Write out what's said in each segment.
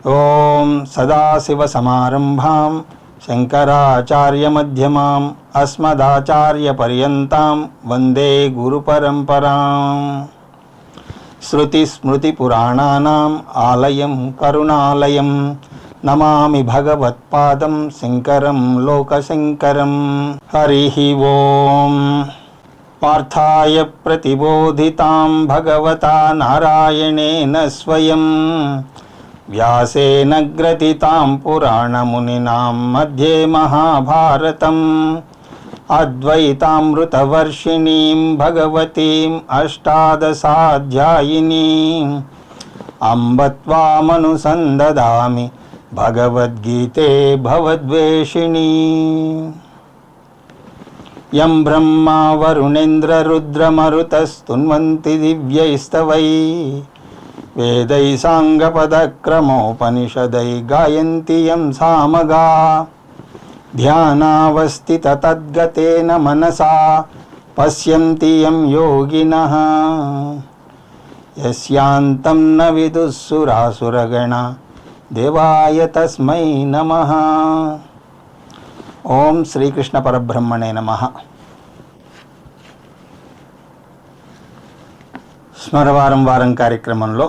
ఓం సదాశివసమారంభాం శంకరాచార్యమధ్యమాం అస్మదాచార్యపర్యంతాం వందే గురుపరంపరాం. శృతిస్మృతిపురాణానాం ఆలయం కరుణాలయం నమామి భగవత్పాదం శంకరం లోకశంకరం. హరి ఓం. పార్థాయ ప్రతిబోధితాం భగవతా నారాయణేన స్వయం వ్యాసేన గ్రథితాం పురాణమునినాం మధ్యే మహాభారతం. అద్వైతామృతవర్షిణీం భగవతీం అష్టాదశాధ్యాయినీం అంబ త్వామనుసందదామి భగవద్గీతే భవద్వేషిణీ. యం బ్రహ్మా వరుణేంద్ర రుద్రమరుతస్తున్వంతి దివ్యైస్తవై వేదై సాంగపదక్రమోపనిషదై గాయంతి యం సామగా. ధ్యానావస్థిత తద్గతేన మనసా పశ్యంతి యం యోగినః యస్యాంతం న విదుఃసురాసురగణ దేవాయ తస్మై నమః. ఓం శ్రీకృష్ణ పరబ్రహ్మణే నమః. స్మరవారం వారం కార్యక్రమంలో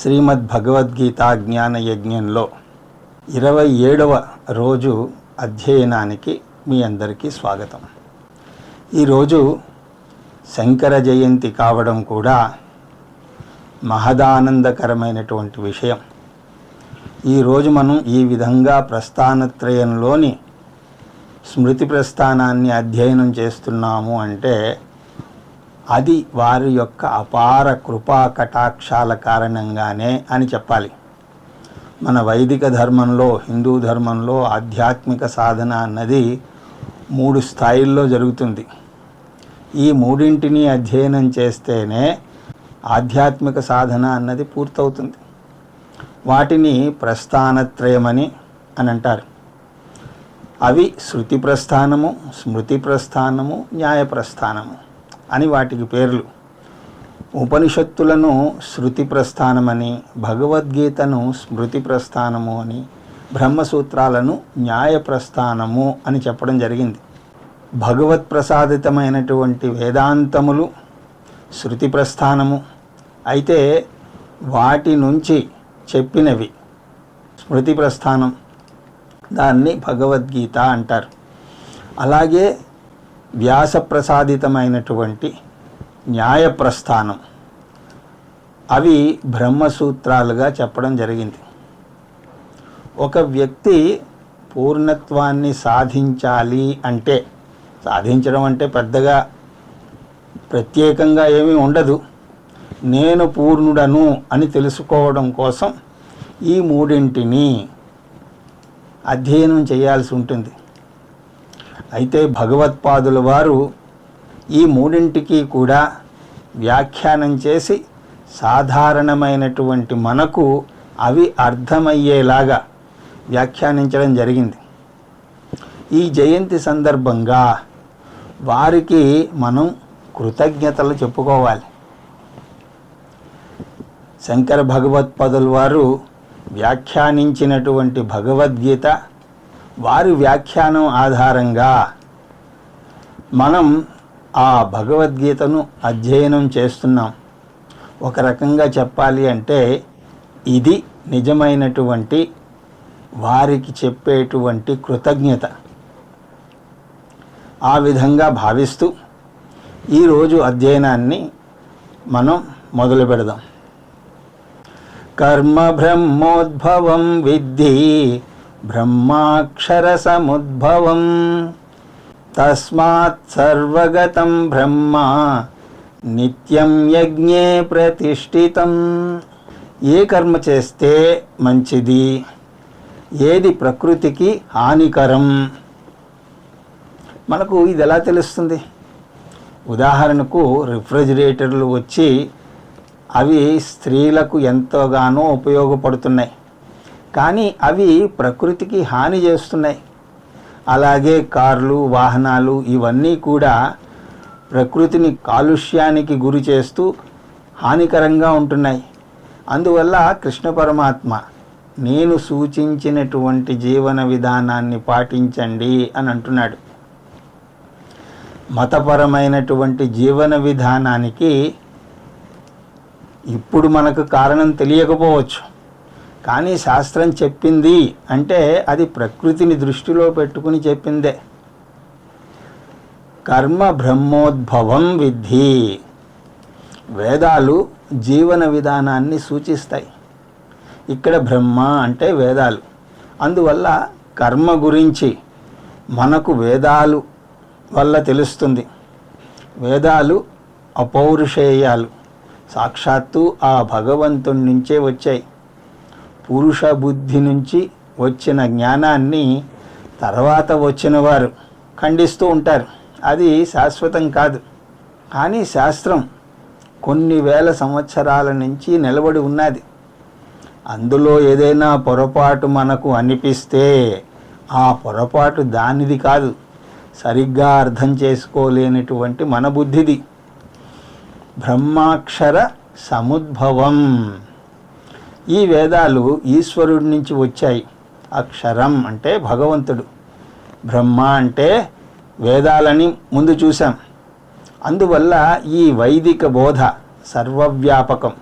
శ్రీమద్ భగవద్గీత జ్ఞాన యజ్ఞంలో 27వ రోజు అధ్యయనానికి మీ అందరికీ స్వాగతం. ఈరోజు శంకర జయంతి కావడం కూడా మహదానందకరమైనటువంటి విషయం. ఈరోజు మనం ఈ విధంగా ప్రస్థానత్రయంలోని స్మృతి ప్రస్థానాన్ని అధ్యయనం చేస్తున్నాము అంటే అది వారి యొక్క అపార కృపా కటాక్షాల కారణంగానే అని చెప్పాలి. మన వైదిక ధర్మంలో, హిందూ ధర్మంలో ఆధ్యాత్మిక సాధన అన్నది 3 స్థాయిల్లో జరుగుతుంది. ఈ మూడింటిని అధ్యయనం చేస్తేనే ఆధ్యాత్మిక సాధన అన్నది పూర్తవుతుంది. వాటిని ప్రస్థానత్రయమని అని అంటారు. అవి శృతి ప్రస్థానము, స్మృతి ప్రస్థానము, న్యాయ ప్రస్థానము అని వాటికి పేర్లు. ఉపనిషత్తులను శృతి ప్రస్థానమని, భగవద్గీతను స్మృతి ప్రస్థానము అని, బ్రహ్మసూత్రాలను న్యాయ ప్రస్థానము అని చెప్పడం జరిగింది. భగవత్ ప్రసాదితమైనటువంటి వేదాంతములు శృతి ప్రస్థానము అయితే, వాటి నుంచి చెప్పినవి స్మృతి ప్రస్థానం, దాన్ని భగవద్గీత అంటారు. అలాగే వ్యాస ప్రసాదితమైనటువంటి న్యాయ ప్రస్థానం, అవి బ్రహ్మసూత్రాలుగా చెప్పడం జరిగింది. ఒక వ్యక్తి పూర్ణత్వాన్ని సాధించాలి అంటే, సాధించడం అంటే పెద్దగా ప్రత్యేకంగా ఏమీ ఉండదు. నేను పూర్ణుడను అని తెలుసుకోవడం కోసం ఈ మూడింటిని అధ్యయనం చేయాల్సి ఉంటుంది. అయితే భగవత్పాదుల వారు ఈ మూడింటికి కూడా వ్యాఖ్యానం చేసి సాధారణమైనటువంటి మనకు అవి అర్థమయ్యేలాగా వ్యాఖ్యానించడం జరిగింది. ఈ జయంతి సందర్భంగా వారికి మనం కృతజ్ఞతలు చెప్పుకోవాలి. శంకర భగవత్పాదుల వారు వ్యాఖ్యానించినటువంటి భగవద్గీత, వారి వ్యాఖ్యానం ఆధారంగా మనం ఆ భగవద్గీతను అధ్యయనం చేస్తున్నాం. ఒక రకంగా చెప్పాలి అంటే ఇది నిజమైనటువంటి వారికి చెప్పేటువంటి కృతజ్ఞత. ఆ విధంగా భావిస్తూ ఈరోజు అధ్యయనాన్ని మనం మొదలు పెడదాం. కర్మ బ్రహ్మోద్భవం విద్ధి బ్రహ్మాక్షర సముద్భవం తస్మాత్ సర్వగతం బ్రహ్మ నిత్యం యజ్ఞే ప్రతిష్ఠితం. ఏ కర్మ చేస్తే మంచిది, ఏది ప్రకృతికి హానికరం, మనకు ఇది ఎలా తెలుస్తుంది? ఉదాహరణకు రిఫ్రిజిరేటర్లు వచ్చి అవి స్త్రీలకు ఎంతోగానో ఉపయోగపడుతున్నాయి, కానీ అవి ప్రకృతికి హాని చేస్తున్నాయి. అలాగే కార్లు, వాహనాలు ఇవన్నీ కూడా ప్రకృతిని కాలుష్యానికి గురి చేస్తూ హానికరంగా ఉంటున్నాయి. అందువల్ల కృష్ణ పరమాత్మ నేను సూచించినటువంటి జీవన విధానాన్ని పాటించండి అని అంటున్నాడు. మతపరమైనటువంటి జీవన విధానానికి ఇప్పుడు మనకు కారణం తెలియకపోవచ్చు, కానీ శాస్త్రం చెప్పింది అంటే అది ప్రకృతిని దృష్టిలో పెట్టుకుని చెప్పిందే. కర్మ బ్రహ్మోద్భవం విద్ధి. వేదాలు జీవన విధానాన్ని సూచిస్తాయి. ఇక్కడ బ్రహ్మ అంటే వేదాలు. అందువల్ల కర్మ గురించి మనకు వేదాలు వల్ల తెలుస్తుంది. వేదాలు అపౌరుషేయాలు, సాక్షాత్తు ఆ భగవంతుడి నుంచే వచ్చాయి. పురుష బుద్ధి నుంచి వచ్చిన జ్ఞానాన్ని తర్వాత వచ్చిన వారు ఖండిస్తూ ఉంటారు. అది శాశ్వతం కాదు. కానీ శాస్త్రం కొన్ని వేల సంవత్సరాల నుంచి నిలబడి ఉన్నది. అందులో ఏదైనా పొరపాటు మనకు అనిపిస్తే ఆ పొరపాటు దానిది కాదు, సరిగ్గా అర్థం చేసుకోలేనటువంటి మన బుద్ధిది. బ్రహ్మాక్షర సముద్భవం. ఈ వేదాలు ఈశ్వరుడి నుంచి వచ్చాయి. అక్షరం అంటే భగవంతుడు, బ్రహ్మ అంటే వేదాలని ముందు చూసాం. అందువల్ల ఈ వైదిక బోధ సర్వవ్యాపకం.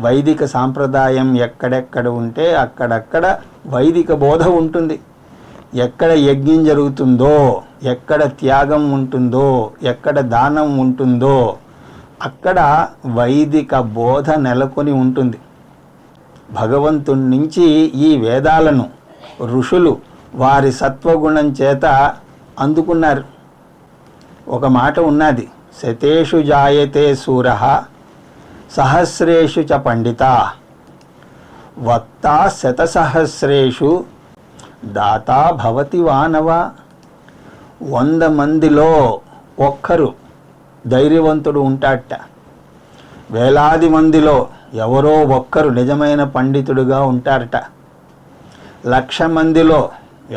వైదిక సాంప్రదాయం ఎక్కడెక్కడ ఉంటే అక్కడక్కడ వైదిక బోధ ఉంటుంది. ఎక్కడ యజ్ఞం జరుగుతుందో, ఎక్కడ త్యాగం ఉంటుందో, ఎక్కడ దానం ఉంటుందో అక్కడ వైదిక బోధ నెలకొని ఉంటుంది. భగవంతుడి నుంచి ఈ వేదాలను ఋషులు వారి సత్వగుణం చేత అందుకున్నారు. ఒక మాట ఉన్నది, శతేషు జాయతే శూరః సహస్రేషు చ పండితా వక్తా శతసహస్రేషు దాతా భవతి వానవ. 100 మందిలో ఒక్కరు ధైర్యవంతుడు ఉంటాడట. వేలాది మందిలో ఎవరో ఒక్కరు నిజమైన పండితుడుగా ఉంటారట. 1,00,000 మందిలో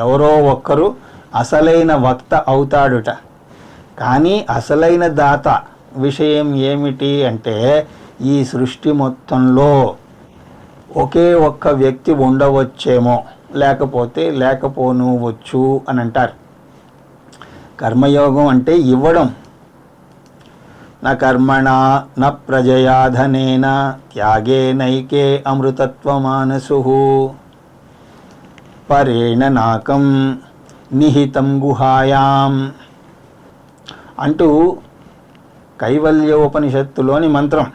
ఎవరో ఒక్కరు అసలైన వక్త అవుతాడుట. కానీ అసలైన దాత విషయం ఏమిటి అంటే ఈ సృష్టి మొత్తంలో ఒకే ఒక్క వ్యక్తి ఉండవచ్చేమో, లేకపోతే లేకపోనవచ్చు అని అంటారు. కర్మయోగం అంటే ఇవ్వడం. న కర్మణా న ప్రజయా ధనేన త్యాగే నైకే అమృతత్వమానసు పరేణ నాకం నిహితం గుహాయాం అంటూ కైవల్యోపనిషత్తులోని మంత్రం.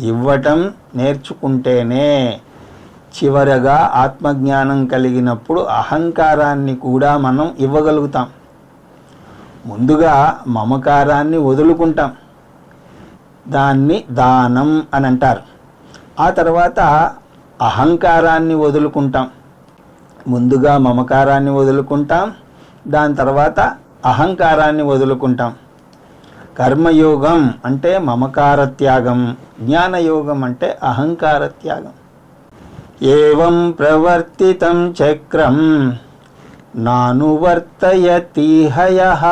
ఇవ్వటం నేర్చుకుంటేనే చివరగా ఆత్మజ్ఞానం కలిగినప్పుడు అహంకారాన్ని కూడా మనం ఇవ్వగలుగుతాం. ముందుగా మమకారాన్ని వదులుకుంటాం, దాన్ని దానం అని అంటారు. ఆ తర్వాత అహంకారాన్ని వదులుకుంటాం. ముందుగా మమకారాన్ని వదులుకుంటాం, దాని తర్వాత అహంకారాన్ని వదులుకుంటాం. కర్మయోగం అంటే మమకార త్యాగం, జ్ఞానయోగం అంటే అహంకార త్యాగం. ఏవం ప్రవర్తితం చక్రం నానువర్తయతి హయః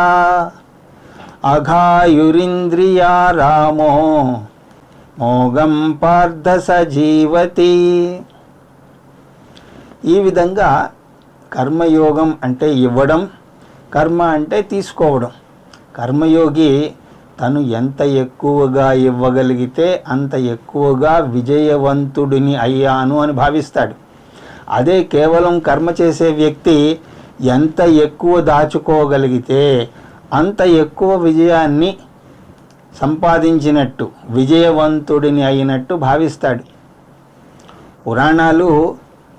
అఘాయురింద్రియా రామో మోగం పార్థ సజీవతి. ఈ విధంగా కర్మయోగం అంటే ఇవ్వడం, కర్మ అంటే తీసుకోవడం. కర్మయోగి తను ఎంత ఎక్కువగా ఇవ్వగలిగితే అంత ఎక్కువగా విజయవంతుడిని అయ్యాను అని భావిస్తాడు. అదే కేవలం కర్మ చేసే వ్యక్తి ఎంత ఎక్కువ దాచుకోగలిగితే అంత ఎక్కువ విజయాన్ని సంపాదించినట్టు, విజయవంతుడిని అయినట్టు భావిస్తాడు. పురాణాలు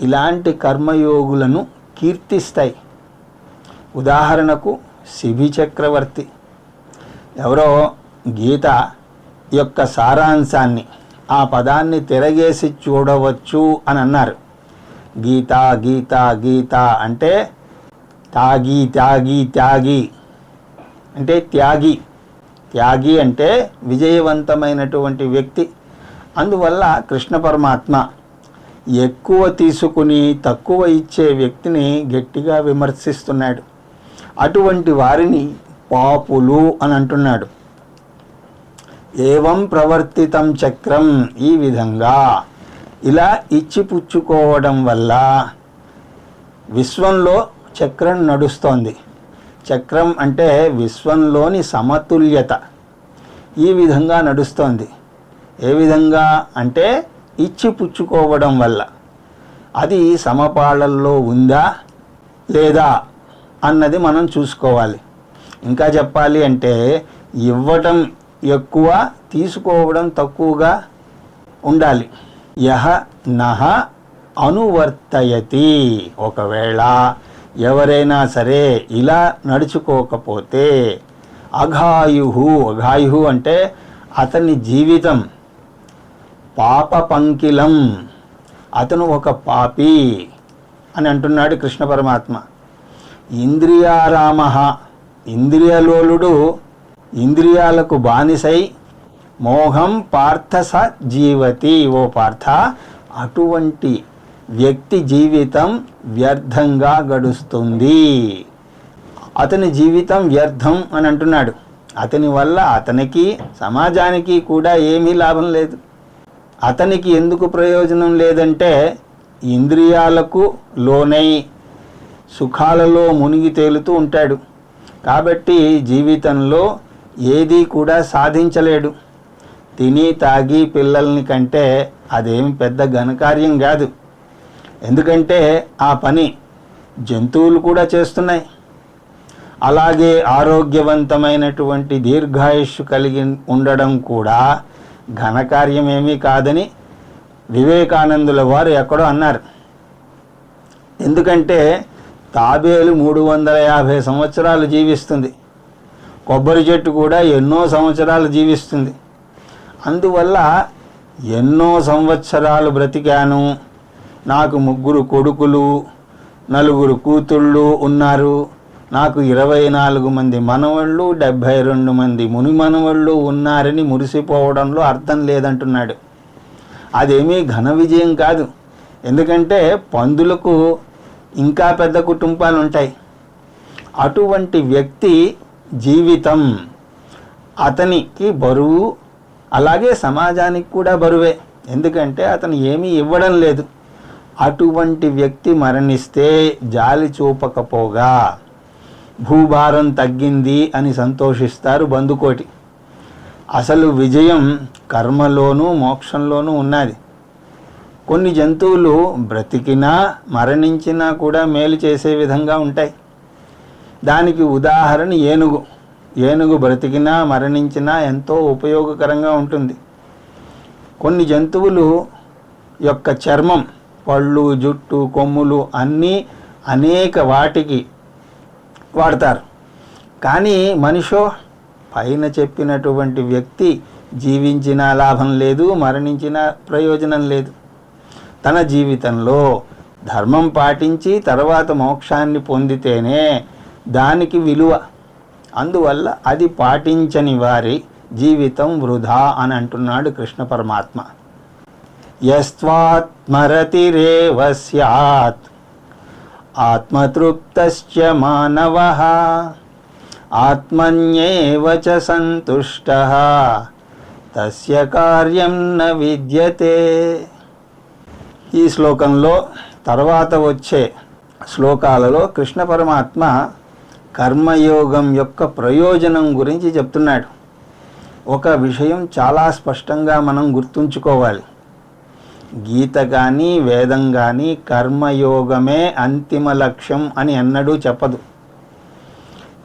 ఇలాంటి కర్మయోగులను కీర్తిస్తాయి. ఉదాహరణకు శిబి చక్రవర్తి ఎవరో గీత యొక్క సారాంశాన్ని, ఆ పదాన్ని తిరగేసి చూడవచ్చు అని అన్నారు. గీత గీత గీత అంటే తాగి త్యాగి, త్యాగి అంటే త్యాగి, త్యాగి అంటే విజయవంతమైనటువంటి వ్యక్తి. అందువల్ల కృష్ణ పరమాత్మ ఎక్కువ తీసుకుని తక్కువ ఇచ్చే వ్యక్తిని గట్టిగా విమర్శిస్తున్నాడు. అటువంటి వారిని పాపులు అని అంటున్నాడు. ఏవం ప్రవర్తితం చక్రం, ఈ విధంగా ఇలా ఇచ్చిపుచ్చుకోవడం వల్ల విశ్వంలో చక్రం నడుస్తోంది. చక్రం అంటే విశ్వంలోని సమతుల్యత ఈ విధంగా నడుస్తోంది. ఏ విధంగా అంటే ఇచ్చిపుచ్చుకోవడం వల్ల. అది సమపాళల్లో ఉందా లేదా అన్నది మనం చూసుకోవాలి. ఇంకా చెప్పాలి అంటే ఇవ్వటం ఎక్కువ, తీసుకోవడం తక్కువగా ఉండాలి. యహ నహ అనువర్తయతి, ఒకవేళ ఎవరైనా సరే ఇలా నడుచుకోకపోతే అఘాయు అంటే అతని జీవితం పాప పంకిలం, అతను ఒక పాపి అని అంటున్నాడు కృష్ణ పరమాత్మ. ఇంద్రియారామ, ఇంద్రియలోలుడు, ఇంద్రియాలకు బానిసై మోహం పార్థ స జీవతి, ఓ పార్థ అటువంటి వ్యక్తి జీవితం వ్యర్థంగా గడుస్తుంది. అతని జీవితం వ్యర్థం అని అంటున్నాడు. అతని వల్ల అతనికి సమాజానికి కూడా ఏమీ లాభం లేదు. అతనికి ఎందుకు ప్రయోజనం లేదంటే ఇంద్రియాలకు లోనై సుఖాలలో మునిగి తేలుతూ ఉంటాడు. కాబట్టి జీవితంలో ఏదీ కూడా సాధించలేడు. తిని తాగి పిల్లల్ని కంటే అదేమి పెద్ద ఘనకార్యం కాదు. ఎందుకంటే ఆ పని జంతువులు కూడా చేస్తున్నాయి. అలాగే ఆరోగ్యవంతమైనటువంటి దీర్ఘాయుష్షు కలిగి ఉండడం కూడా ఘనకార్యమేమీ కాదని వివేకానందుల వారు ఎక్కడో అన్నారు. ఎందుకంటే తాబేలు 350 సంవత్సరాలు జీవిస్తుంది, కొబ్బరి చెట్టు కూడా ఎన్నో సంవత్సరాలు జీవిస్తుంది. అందువల్ల ఎన్నో సంవత్సరాలు బ్రతికాను, నాకు 3 కొడుకులు 4 కూతుళ్ళు ఉన్నారు, నాకు 24 మంది మనవళ్ళు 72 మంది ముని మనవళ్ళు ఉన్నారని మురిసిపోవడంలో అర్థం లేదంటున్నాడు. అదేమీ ఘన విజయం కాదు. ఎందుకంటే పందులకు ఇంకా పెద్ద కుటుంబాలు ఉంటాయి. అటువంటి వ్యక్తి జీవితం అతనికి బరువు, అలాగే సమాజానికి కూడా బరువే. ఎందుకంటే అతను ఏమీ ఇవ్వడం లేదు. అటువంటి వ్యక్తి మరణిస్తే జాలి చూపకపోగా భూభారం తగ్గింది అని సంతోషిస్తారు బందుకోటి. అసలు విజయం కర్మలోనూ మోక్షంలోనూ ఉన్నది. కొన్ని జంతువులు బ్రతికినా మరణించినా కూడా మేలు చేసే విధంగా ఉంటాయి. దానికి ఉదాహరణ ఏనుగు. ఏనుగు బ్రతికినా మరణించినా ఎంతో ఉపయోగకరంగా ఉంటుంది. కొన్ని జంతువులు యొక్క చర్మం, పళ్ళు, జుట్టు, కొమ్ములు అన్నీ అనేక వాటికి వాడతారు. కానీ మనిషో పైన చెప్పినటువంటి వ్యక్తి జీవించినా లాభం లేదు, మరణించిన ప్రయోజనం లేదు. తన జీవితంలో ధర్మం పాటించి తర్వాత మోక్షాన్ని పొందితేనే దానికి విలువ. అందువల్ల అది పాటించని వారి జీవితం వృధా అని అంటున్నాడు కృష్ణ పరమాత్మ. యస్త్వాత్మరతిరేవ స్యాత్ ఆత్మతృప్తశ్చ మానవః ఆత్మన్యేవ చ సంతుష్టః తస్య కార్యం న విద్యతే. ఈ శ్లోకంలో తర్వాత వచ్చే శ్లోకాలలో కృష్ణ పరమాత్మ కర్మయోగం యొక్క ప్రయోజనం గురించి చెప్తున్నాడు. ఒక విషయం చాలా స్పష్టంగా మనం గుర్తుంచుకోవాలి. గీత కానీ వేదం కానీ కర్మయోగమే అంతిమ లక్ష్యం అని ఎన్నడూ చెప్పదు.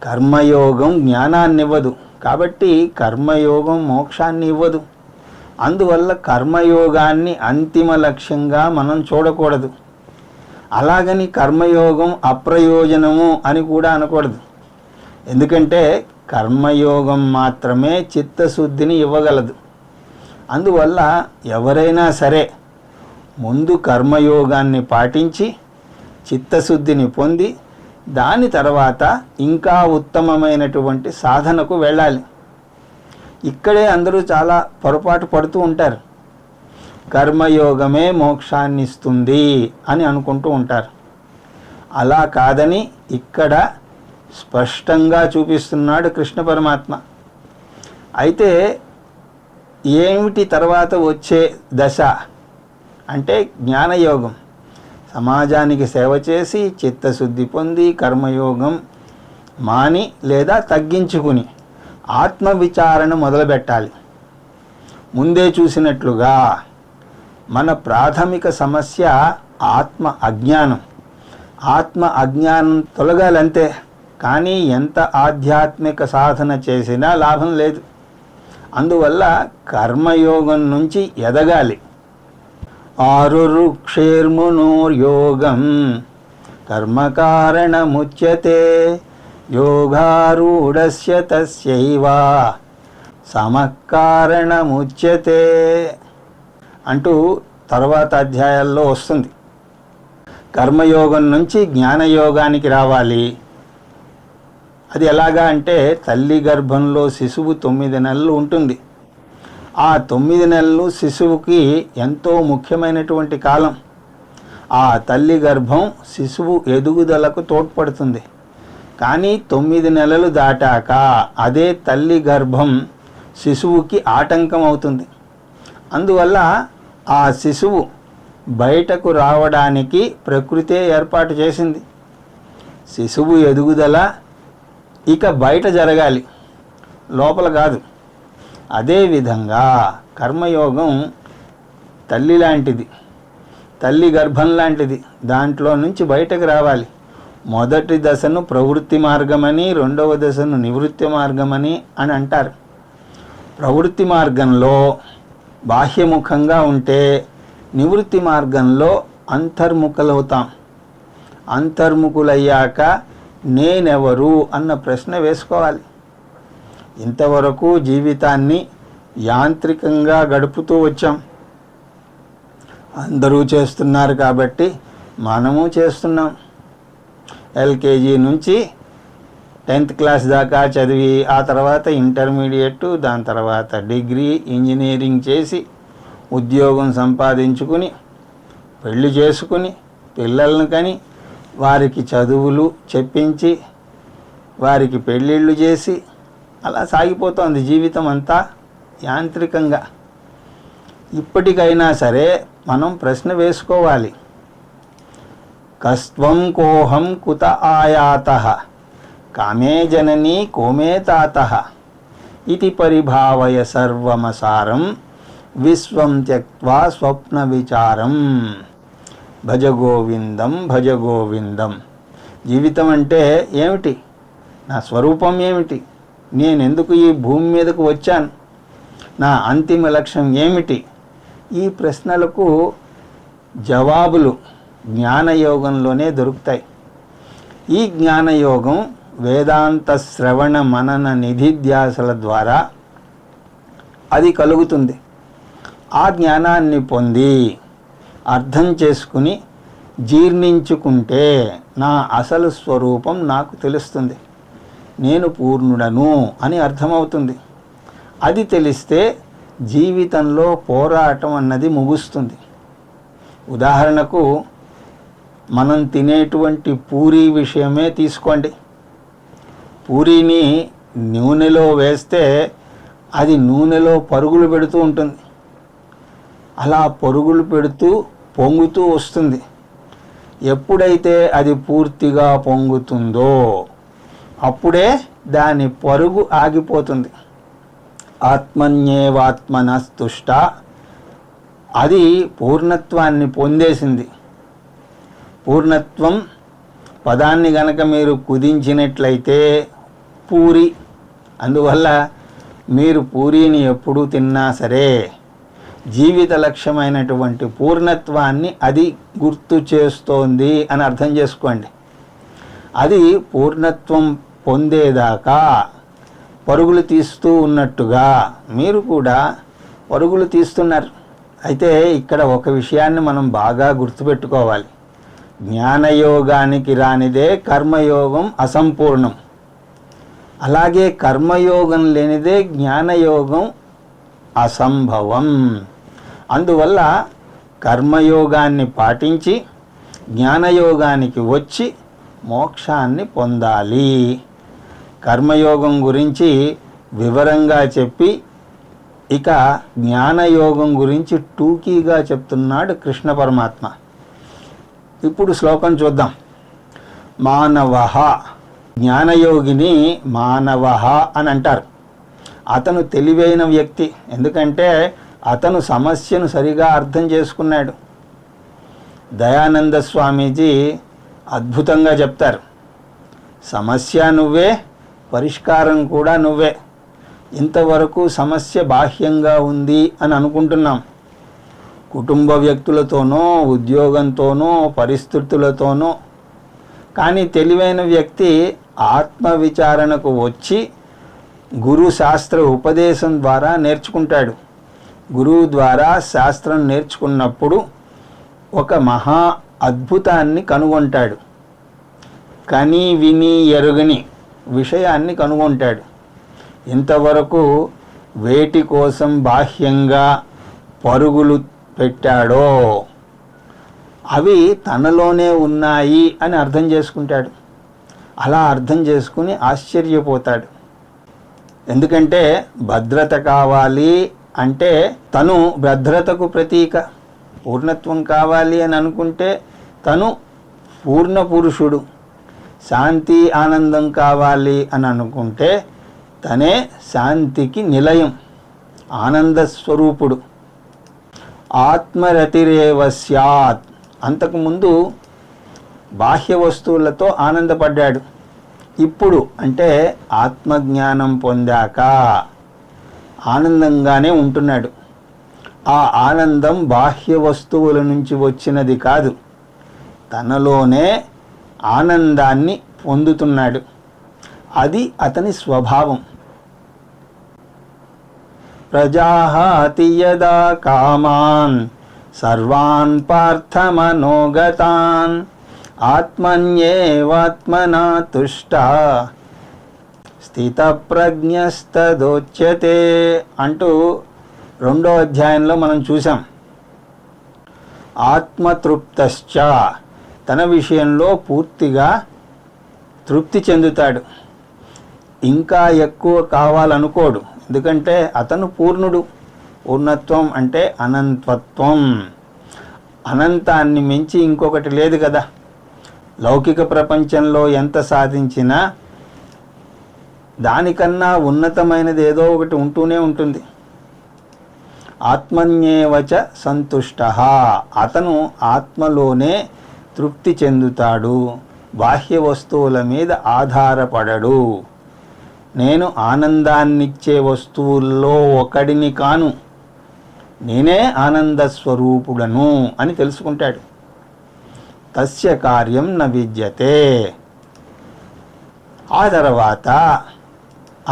కర్మయోగం జ్ఞానాన్ని ఇవ్వదు, కాబట్టి కర్మయోగం మోక్షాన్ని ఇవ్వదు. అందువల్ల కర్మయోగాన్ని అంతిమ లక్ష్యంగా మనం చూడకూడదు. అలాగని కర్మయోగం అప్రయోజనము అని కూడా అనకూడదు. ఎందుకంటే కర్మయోగం మాత్రమే చిత్తశుద్ధిని ఇవ్వగలదు. అందువల్ల ఎవరైనా సరే ముందు కర్మయోగాన్ని పాటించి చిత్తశుద్ధిని పొంది దాని తర్వాత ఇంకా ఉత్తమమైనటువంటి సాధనకు వెళ్ళాలి. ఇక్కడే అందరూ చాలా పొరపాటు పడుతూ ఉంటారు. కర్మయోగమే మోక్షాన్ని ఇస్తుంది అని అనుకుంటూ ఉంటారు. అలా కాదని ఇక్కడ స్పష్టంగా చూపిస్తున్నాడు కృష్ణ పరమాత్మ. అయితే ఏమిటి తర్వాత వచ్చే దశ అంటే జ్ఞానయోగం. సమాజానికి సేవ చేసి చిత్తశుద్ధి పొంది కర్మయోగం మాని లేదా తగ్గించుకుని ఆత్మవిచారణ మొదలుపెట్టాలి. ముందే చూసినట్లుగా మన ప్రాథమిక సమస్య ఆత్మ అజ్ఞానం. ఆత్మ అజ్ఞానం తొలగాలంతే, కానీ ఎంత ఆధ్యాత్మిక సాధన చేసినా లాభం లేదు. అందువల్ల కర్మయోగం నుంచి ఎదగాలి. ఆరురుక్షేర్మునోర్యోగం కర్మకారణముచ్యతే యోగారూఢస్య తస్యైవ సమకారణముచ్యతే అంటూ తర్వాత అధ్యాయాల్లో వస్తుంది. కర్మయోగం నుంచి జ్ఞానయోగానికి రావాలి. అది ఎలాగా అంటే తల్లి గర్భంలో శిశువు 9 నెలలు ఉంటుంది. ఆ 9 నెలలు శిశువుకి ఎంతో ముఖ్యమైనటువంటి కాలం. ఆ తల్లి గర్భం శిశువు ఎదుగుదలకు తోడ్పడుతుంది. కానీ 9 నెలలు దాటాక అదే తల్లి గర్భం శిశువుకి ఆటంకం అవుతుంది. అందువల్ల ఆ శిశువు బయటకు రావడానికి ప్రకృతే ఏర్పాటు చేసింది. శిశువు ఎదుగుదల ఇక బయట జరగాలి, లోపల కాదు. అదేవిధంగా కర్మయోగం తల్లి లాంటిది, తల్లి గర్భం లాంటిది. దాంట్లో నుంచి బయటకు రావాలి. మొదటి దశను ప్రవృత్తి మార్గమని, రెండవ దశను నివృత్తి మార్గమని అని అంటారు. ప్రవృత్తి మార్గంలో బాహ్యముఖంగా ఉంటే నివృత్తి మార్గంలో అంతర్ముఖులవుతాం. అంతర్ముఖులయ్యాక నేనెవరు అన్న ప్రశ్న వేసుకోవాలి. ఇంతవరకు జీవితాన్ని యాంత్రికంగా గడుపుతూ వచ్చాం. అందరూ చేస్తున్నారు కాబట్టి మనము చేస్తున్నాం. ఎల్కేజీ నుంచి 10th క్లాస్ దాకా చదివి ఆ తర్వాత ఇంటర్మీడియట్, దాని తర్వాత డిగ్రీ, ఇంజనీరింగ్ చేసి ఉద్యోగం సంపాదించుకుని పెళ్లి చేసుకుని పిల్లలను కని వారికి చదువులు చెప్పించి వారికి పెళ్ళిళ్ళు చేసి అలా సాగిపోతోంది జీవితం అంతా యాంత్రికంగా. ఇప్పటికైనా సరే మనం ప్రశ్న వేసుకోవాలి. కస్త్వం కోహం కుత ఆయాతః కామే జననీ కోమే తాతః ఇతి పరిభావయ సర్వమసారం విశ్వం త్యక్త్వా స్వప్న విచారం భజ గోవిందం భజ గోవిందం. జీవితం అంటే ఏమిటి? నా స్వరూపం ఏమిటి? నేనెందుకు ఈ భూమి మీదకు వచ్చాను? నా అంతిమ లక్ష్యం ఏమిటి? ఈ ప్రశ్నలకు జవాబులు జ్ఞానయోగంలోనే దొరుకుతాయి. ఈ జ్ఞానయోగం వేదాంత శ్రవణ మనన నిధిధ్యాసల ద్వారా అది కలుగుతుంది. ఆ జ్ఞానాన్ని పొంది అర్థం చేసుకుని జీర్ణించుకుంటే నా అసలు స్వరూపం నాకు తెలుస్తుంది. నేను పూర్ణుడను అని అర్థమవుతుంది. అది తెలిస్తే జీవితంలో పోరాటం అన్నది ముగుస్తుంది. ఉదాహరణకు మనం తినేటువంటి పూరీ విషయమే తీసుకోండి. పూరీని నూనెలో వేస్తే అది నూనెలో పరుగులు పెడుతూ ఉంటుంది. అలా పరుగులు పెడుతూ పొంగుతూ వస్తుంది. ఎప్పుడైతే అది పూర్తిగా పొంగుతుందో అప్పుడే దాని పరుగు ఆగిపోతుంది. ఆత్మన్యేవాత్మనస్తుష్ట, అది పూర్ణత్వాన్ని పొందేసింది. పూర్ణత్వం పదాన్ని గనక మీరు కుదించినట్లయితే పూరి. అందువల్ల మీరు పూరీని ఎప్పుడు తిన్నా సరే జీవిత లక్ష్యమైనటువంటి పూర్ణత్వాన్ని అది గుర్తు చేస్తోంది అని అర్థం చేసుకోండి. అది పూర్ణత్వం పొందేదాకా పరుగులు తీస్తూ ఉన్నట్టుగా మీరు కూడా పరుగులు తీస్తున్నారు. అయితే ఇక్కడ ఒక విషయాన్ని మనం బాగా గుర్తుపెట్టుకోవాలి. జ్ఞానయోగానికి రానిదే కర్మయోగం అసంపూర్ణం. అలాగే కర్మయోగం లేనిదే జ్ఞానయోగం అసంభవం. అందువల్ల కర్మయోగాన్ని పాటించి జ్ఞానయోగానికి వచ్చి మోక్షాన్ని పొందాలి. కర్మయోగం గురించి వివరంగా చెప్పి ఇక జ్ఞానయోగం గురించి టూకీగా చెప్తున్నాడు కృష్ణ పరమాత్మ. ఇప్పుడు శ్లోకం చూద్దాం. మానవః, జ్ఞానయోగిని మానవః అని అంటారు. అతను తెలివైన వ్యక్తి, ఎందుకంటే అతను సమస్యను సరిగా అర్థం చేసుకున్నాడు. దయానంద స్వామీజీ అద్భుతంగా చెప్తారు, సమస్య నువ్వే, పరిష్కారం కూడా నువ్వే. ఇంతవరకు సమస్య బాహ్యంగా ఉంది అని అనుకుంటున్నాం. కుటుంబ వ్యక్తులతోనో, ఉద్యోగంతోనో, పరిస్థితులతోనో. కానీ తెలివైన వ్యక్తి ఆత్మవిచారణకు వచ్చి గురు శాస్త్ర ఉపదేశం ద్వారా నేర్చుకుంటాడు. గురువు ద్వారా శాస్త్రం నేర్చుకున్నప్పుడు ఒక మహా అద్భుతాన్ని కనుగొంటాడు. కని విని ఎరుగని విషయాన్ని కనుగొంటాడు. ఇంతవరకు వేటి కోసం బాహ్యంగా పరుగులు పెట్టాడో అవి తనలోనే ఉన్నాయి అని అర్థం చేసుకుంటాడు. అలా అర్థం చేసుకుని ఆశ్చర్యపోతాడు. ఎందుకంటే భద్రత కావాలి అంటే తను భద్రతకు ప్రతీక. పూర్ణత్వం కావాలి అని అనుకుంటే తను పూర్ణ పురుషుడు. శాంతి ఆనందం కావాలి అని అనుకుంటే తనే శాంతికి నిలయం, ఆనంద స్వరూపుడు. ఆత్మరతిరేవ స్యాత్, అంతకుముందు బాహ్య వస్తువులతో ఆనందపడ్డాడు. ఇప్పుడు అంటే ఆత్మజ్ఞానం పొందాక ఆనందంగానే ఉంటున్నాడు. ఆ ఆనందం బాహ్య వస్తువుల నుంచి వచ్చినది కాదు, తనలోనే ఆనందాన్ని పొందుతున్నాడు. అది అతని స్వభావం. ప్రజాహాతి యదా కామాన్ సర్వాన్ పార్థమనోగతాన్ ఆత్మన్యేవాత్మనా తుష్టా స్థితప్రజ్ఞస్తదోచ్యతే అంటూ 2వ అధ్యాయంలో మనం చూసాం. ఆత్మతృప్తశ్చ, తన విషయంలో పూర్తిగా తృప్తి చెందుతాడు. ఇంకా ఎక్కువ కావాలనుకోడు, ఎందుకంటే అతను పూర్ణుడు. పూర్ణత్వం అంటే అనంతత్వం. అనంతాన్ని మించి ఇంకొకటి లేదు కదా. లౌకిక ప్రపంచంలో ఎంత సాధించినా దానికన్నా ఉన్నతమైనది ఏదో ఒకటి ఉంటూనే ఉంటుంది. ఆత్మన్యేవచ సంతుష్టః, అతను ఆత్మలోనే తృప్తి చెందుతాడు. బాహ్య వస్తువుల మీద ఆధారపడడు. నేను ఆనందాన్నిచ్చే వస్తువుల్లో ఒకడిని కాను, నేనే ఆనంద స్వరూపుడను అని తెలుసుకుంటాడు. తస్య కార్యం న విద్యతే. ఆ తర్వాత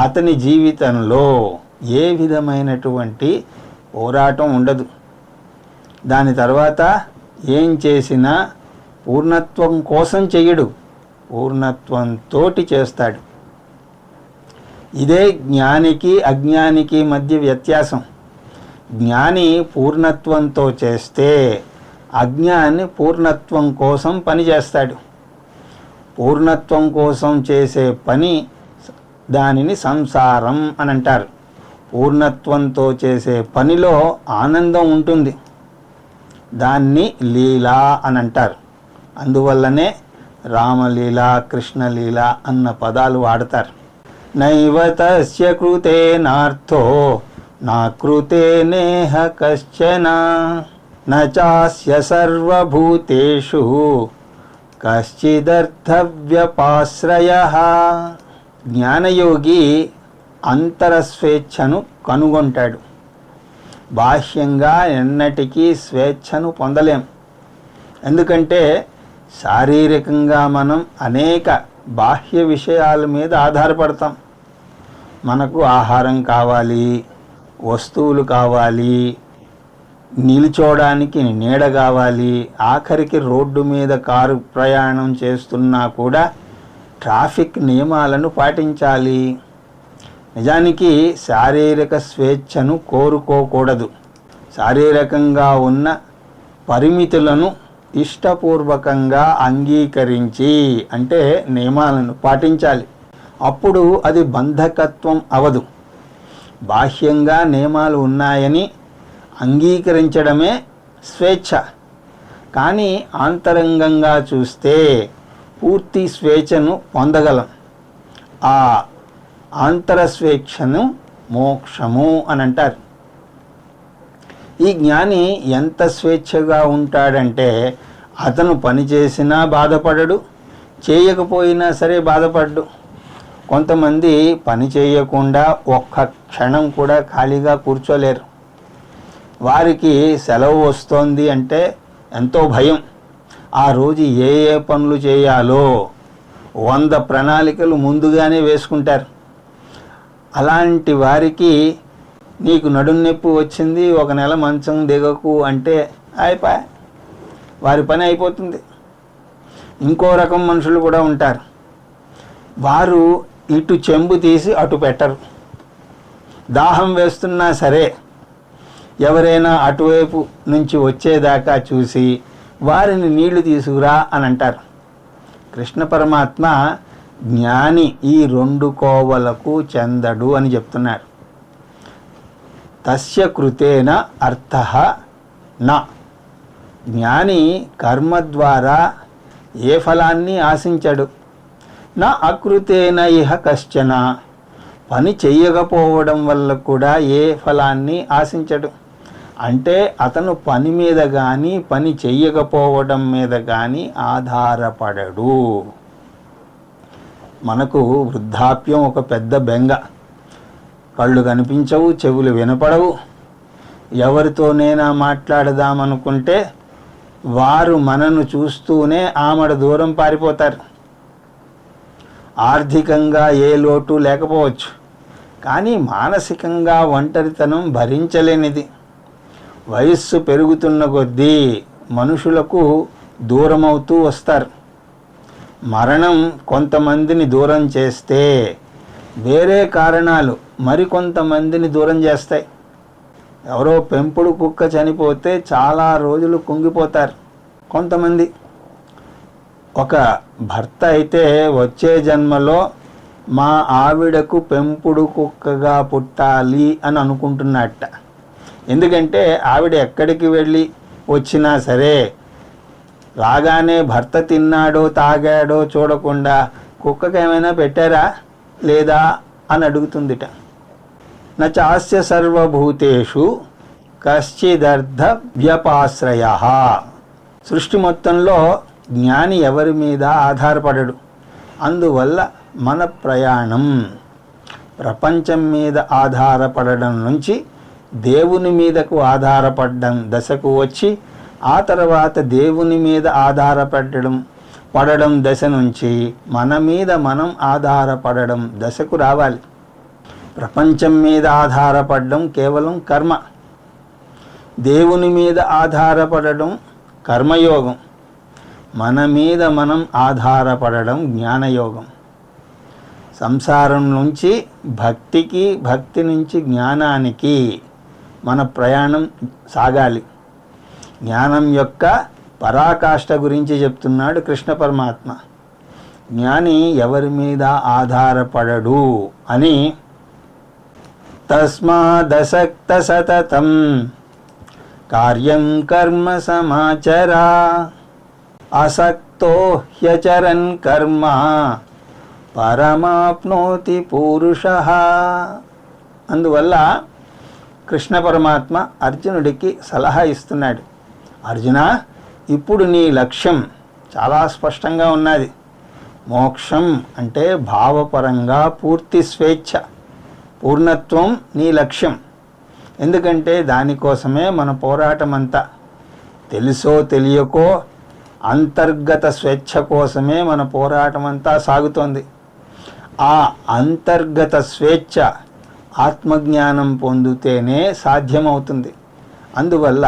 అతని జీవితంలో ఏ విధమైనటువంటి పోరాటం ఉండదు. దాని తర్వాత ఏం చేసినా పూర్ణత్వం కోసం చెయ్యడు, పూర్ణత్వంతో చేస్తాడు. ఇదే జ్ఞానికి అజ్ఞానికి మధ్య వ్యత్యాసం. జ్ఞాని పూర్ణత్వంతో చేస్తే అజ్ఞాని పూర్ణత్వం కోసం పని చేస్తాడు. పూర్ణత్వం కోసం చేసే పని దానిని సంసారం అని అంటారు. పూర్ణత్వంతో చేసే పనిలో ఆనందం ఉంటుంది, దాన్ని లీలా అని అంటారు. అందువల్లనే రామలీల, కృష్ణలీల అన్న పదాలు వాడతారు. నైవ తస్య కృతేనార్థో నా కృతేనేహ కశ్చన నచాస్య సర్వభూతేషు కశ్చిదర్థవ్యపాశ్రయః. జ్ఞానయోగి అంతరస్వేచ్ఛను కనుగొంటాడు. బాహ్యంగా ఎన్నటికీ స్వేచ్ఛను పొందలేం. ఎందుకంటే శారీరకంగా మనం అనేక బాహ్య విషయాల మీద ఆధారపడతాం. మనకు ఆహారం కావాలి, వస్తువులు కావాలి, నిల్చోడానికి నీడ కావాలి. ఆఖరికి రోడ్డు మీద కారు ప్రయాణం చేస్తున్నా కూడా ట్రాఫిక్ నియమాలను పాటించాలి. నిజానికి శారీరక స్వేచ్ఛను కోరుకోకూడదు. శారీరకంగా ఉన్న పరిమితులను ఇష్టపూర్వకంగా అంగీకరించి, అంటే నియమాలను పాటించాలి. అప్పుడు అది బంధకత్వం అవదు. బాహ్యంగా నియమాలు ఉన్నాయని అంగీకరించడమే స్వేచ్ఛ. కానీ ఆంతరంగంగా చూస్తే పూర్తి స్వేచ్ఛను పొందగలం. ఆ ఆంతర స్వేచ్ఛను మోక్షము అని అంటారు. ఈ జ్ఞాని ఎంత స్వేచ్ఛగా ఉంటాడంటే అతను పని చేసినా బాధపడడు, చేయకపోయినా సరే బాధపడ్డు. కొంతమంది పని చేయకుండా ఒక్క క్షణం కూడా ఖాళీగా కూర్చోలేరు. వారికి సెలవు వస్తోంది అంటే ఎంతో భయం. ఆ రోజు ఏ ఏ పనులు చేయాలో 100 ప్రణాళికలు ముందుగానే వేసుకుంటారు. అలాంటి వారికి నీకు నడుం నొప్పి వచ్చింది, 1 నెల మంచం దిగకు అంటే అయిపోయి వారి పని అయిపోతుంది. ఇంకో రకం మనుషులు కూడా ఉంటారు. వారు ఇటు చెంబు తీసి అటు పెట్టరు. దాహం వేస్తున్నా సరే ఎవరైనా అటువైపు నుంచి వచ్చేదాకా చూసి వారిని నీళ్లు తీసుకురా అని అంటారు. కృష్ణ పరమాత్మ జ్ఞాని ఈ 2 కోవలకు చెందడు అని చెప్తున్నారు. తస్య కృతేన అర్థః న. జ్ఞాని కర్మ ద్వారా ఏ ఫలాన్ని ఆశించడు. నా అకృతేన ఇహ కశ్చన. పని చెయ్యకపోవడం వల్ల కూడా ఏ ఫలాన్ని ఆశించడు. అంటే అతను పని మీద కానీ పని చెయ్యకపోవడం మీద కానీ ఆధారపడడు. మనకు వృద్ధాప్యం ఒక పెద్ద బెంగ. కళ్ళు కనిపించవు, చెవులు వినపడవు. ఎవరితోనైనా మాట్లాడదామనుకుంటే వారు మనను చూస్తూనే ఆమడ దూరం పారిపోతారు. ఆర్థికంగా ఏ లోటు లేకపోవచ్చు, కానీ మానసికంగా ఒంటరితనం భరించలేనిది. వయస్సు పెరుగుతున్న కొద్దీ మనుషులకు దూరమవుతూ వస్తారు. మరణం కొంతమందిని దూరం చేస్తే వేరే కారణాలు మరికొంతమందిని దూరం చేస్తాయి. ఎవరో పెంపుడు కుక్క చనిపోతే చాలా రోజులు కుంగిపోతారు కొంతమంది. ఒక భర్త అయితే వచ్చే జన్మలో మా ఆవిడకు పెంపుడు కుక్కగా పుట్టాలి అని అనుకుంటున్నట్ట. ఎందుకంటే ఆవిడ ఎక్కడికి వెళ్ళి వచ్చినా సరే రాగానే భర్త తిన్నాడో తాగాడో చూడకుండా కుక్కకి ఏమైనా పెట్టారా లేదా అని అడుగుతుందిట. నచాస్య సర్వభూతేషు కశ్చిదర్థ వ్యపాశ్రయః. సృష్టి మొత్తంలో జ్ఞాని ఎవరి మీద ఆధారపడడు. అందువల్ల మన ప్రయాణం ప్రపంచం మీద ఆధారపడడం నుంచి దేవుని మీదకు ఆధారపడడం దశకు వచ్చి, ఆ తర్వాత దేవుని మీద పడడం దశ నుంచి మన మీద మనం ఆధారపడడం దశకు రావాలి. ప్రపంచం మీద ఆధారపడడం కేవలం కర్మ. దేవుని మీద ఆధారపడడం కర్మయోగం. మన మీద మనం ఆధారపడడం జ్ఞానయోగం. సంసారం నుంచి భక్తికి, భక్తి నుంచి జ్ఞానానికి మన ప్రయాణం సాగాలి. జ్ఞానం యొక్క పరాకాష్ఠ గురించి చెప్తున్నాడు కృష్ణ పరమాత్మ. జ్ఞాని ఎవరి మీద ఆధారపడడు అని. తస్మాదసక్త సతతం కార్యం కర్మ సమాచరా అసక్తో హ్యచరన్ కర్మ పరమాప్నోతి పురుషః. అందువల్ల కృష్ణ పరమాత్మ అర్జునుడికి సలహా ఇస్తున్నాడు. అర్జున, ఇప్పుడు నీ లక్ష్యం చాలా స్పష్టంగా ఉన్నది. మోక్షం అంటే భావపరంగా పూర్తి స్వేచ్ఛ, పూర్ణత్వం నీ లక్ష్యం. ఎందుకంటే దానికోసమే మన పోరాటం అంతా. తెలుసో తెలియకో అంతర్గత స్వేచ్ఛ కోసమే మన పోరాటం అంతా సాగుతోంది. ఆ అంతర్గత స్వేచ్ఛ ఆత్మజ్ఞానం పొందితేనే సాధ్యమవుతుంది. అందువల్ల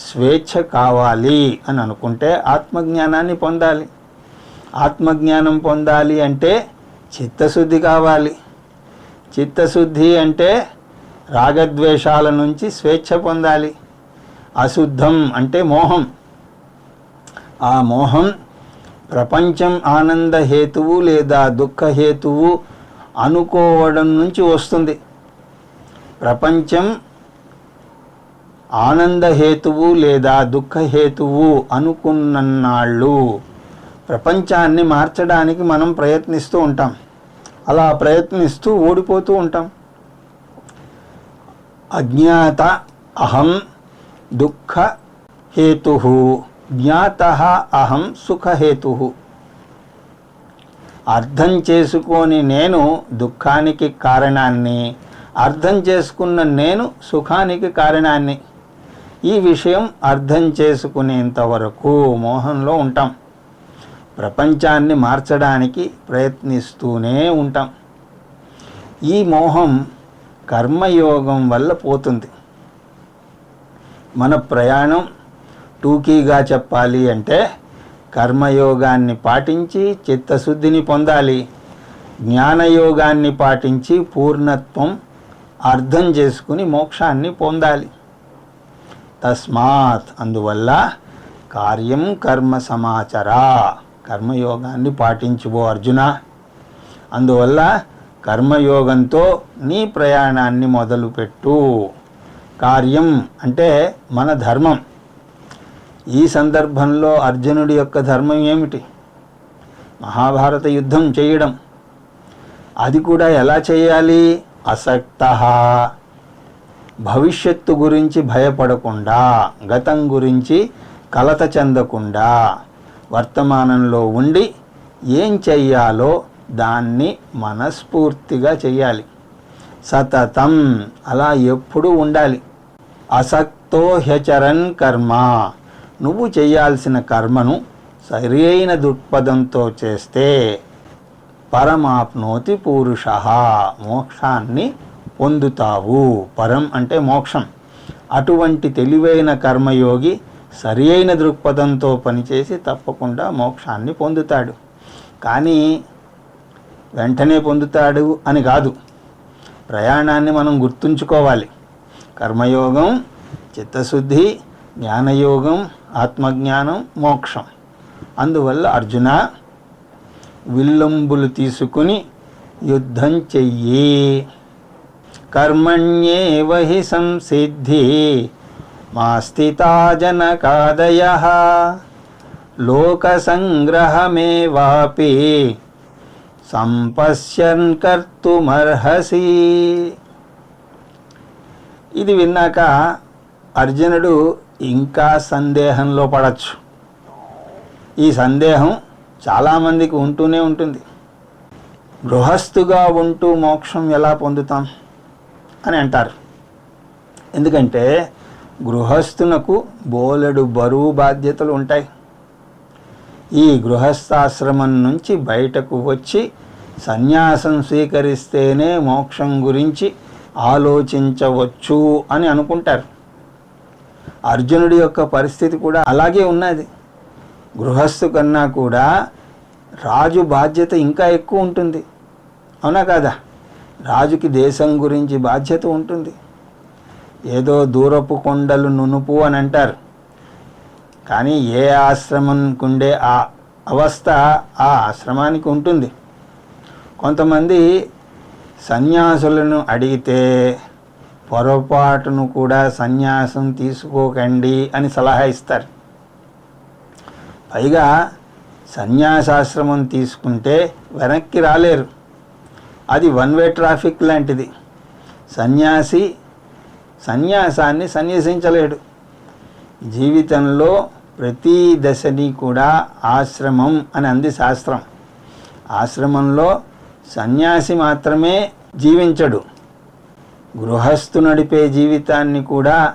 స్వేచ్ఛ కావాలి అని అనుకుంటే ఆత్మజ్ఞానాన్ని పొందాలి. ఆత్మజ్ఞానం పొందాలి అంటే చిత్తశుద్ధి కావాలి. చిత్తశుద్ధి అంటే రాగద్వేషాల నుంచి స్వేచ్ఛ పొందాలి. అశుద్ధం అంటే మోహం. ఆ మోహం ప్రపంచం ఆనంద హేతువు లేదా దుఃఖ హేతువు అనుకోవడం నుంచి వస్తుంది. ప్రపంచం ఆనందహేతువు లేదా దుఃఖహేతువు అనుకున్నన్నాళ్ళు ప్రపంచాన్ని మార్చడానికి మనం ప్రయత్నిస్తూ ఉంటాం. అలా ప్రయత్నిస్తూ ఓడిపోతూ ఉంటాం. అజ్ఞాత అహం దుఃఖహేతు, జ్ఞాత అహం సుఖహేతు. అర్థం చేసుకొని నేను దుఃఖానికి కారణాన్ని, అర్థం చేసుకున్న నేను సుఖానికి కారణాన్ని. ఈ విషయం అర్థం చేసుకునేంత వరకు మోహంలో ఉంటాం. ప్రపంచాన్ని మార్చడానికి ప్రయత్నిస్తూనే ఉంటాం. ఈ మోహం కర్మయోగం వల్ల పోతుంది. మన ప్రయాణం టూకీగా చెప్పాలి అంటే కర్మయోగాన్ని పాటించి చిత్తశుద్ధిని పొందాలి. జ్ఞానయోగాన్ని పాటించి పూర్ణత్వం అర్థం చేసుకుని మోక్షాన్ని పొందాలి. తస్మాత్ అందువల్ల కార్యం కర్మ సమాచరా, కర్మయోగాన్ని పాటించువో అర్జున. అందువల్ల కర్మయోగంతో నీ ప్రయాణాన్ని మొదలుపెట్టు. కార్యం అంటే మన ధర్మం. ఈ సందర్భంలో అర్జునుడి యొక్క ధర్మం ఏమిటి? మహాభారత యుద్ధం చేయడం. అది కూడా ఎలా చేయాలి? అసక్తః, భవిష్యత్తు గురించి భయపడకుండా, గతం గురించి కలత చెందకుండా, వర్తమానంలో ఉండి ఏం చెయ్యాలో దాన్ని మనస్ఫూర్తిగా చెయ్యాలి. సతతం, అలా ఎప్పుడూ ఉండాలి. అసక్తో హ్యచరన్ కర్మ, నువ్వు చేయాల్సిన కర్మను సరి అయిన దృక్పథంతో చేస్తే పరమాప్నోతి పురుషః, మోక్షాన్ని పొందుతావు. పరం అంటే మోక్షం. అటువంటి తెలివైన కర్మయోగి సరి అయిన దృక్పథంతో పనిచేసి తప్పకుండా మోక్షాన్ని పొందుతాడు. కానీ వెంటనే పొందుతాడు అని కాదు. ప్రయాణాన్ని మనం గుర్తుంచుకోవాలి. కర్మయోగం, చిత్తశుద్ధి, జ్ఞానయోగం, ఆత్మజ్ఞానం, మోక్షం. అందువల్ల అర్జున, విల్లంబులు తీసుకుని యుద్ధం చెయ్యి. కర్మణ్యేవ హి సంసిద్ధి మా స్థితా జనకాదయః, లోక సంగ్రహమేవాపి సంపశ్యన్ కర్తుమర్హసి. ఇది విన్నాక అర్జునుడు ఇంకా సందేహంలో పడచ్చు. ఈ సందేహం చాలామందికి ఉంటూనే ఉంటుంది. గృహస్థుగా ఉంటూ మోక్షం ఎలా పొందుతాం అని అంటారు. ఎందుకంటే గృహస్థునకు బోలెడు బరువు బాధ్యతలు ఉంటాయి. ఈ గృహస్థాశ్రమం నుంచి బయటకు వచ్చి సన్యాసం స్వీకరిస్తేనే మోక్షం గురించి ఆలోచించవచ్చు అని అనుకుంటారు. అర్జునుడి యొక్క పరిస్థితి కూడా అలాగే ఉన్నది. గృహస్థు కన్నా కూడా రాజు బాధ్యత ఇంకా ఎక్కువ ఉంటుంది. అవునా కాదా? రాజుకి దేశం గురించి బాధ్యత ఉంటుంది. ఏదో దూరపు కొండలు నునుపు అని అంటారు. కానీ ఏ ఆశ్రమంకి ఉండే ఆ అవస్థ ఆ ఆశ్రమానికి ఉంటుంది. కొంతమంది సన్యాసులను అడిగితే పొరపాటును కూడా సన్యాసం తీసుకోకండి అని సలహా ఇస్తారు. పైగా సన్యాసాశ్రమం తీసుకుంటే వెనక్కి రాలేరు. అది వన్ వే ట్రాఫిక్ లాంటిది. సన్యాసి సన్యాసాన్ని సన్యసించలేడు. జీవితంలో ప్రతి దశని కూడా ఆశ్రమం అని అంది శాస్త్రం. ఆశ్రమంలో సన్యాసి మాత్రమే జీవించడు. గృహస్థు నడిపే జీవితాన్ని కూడా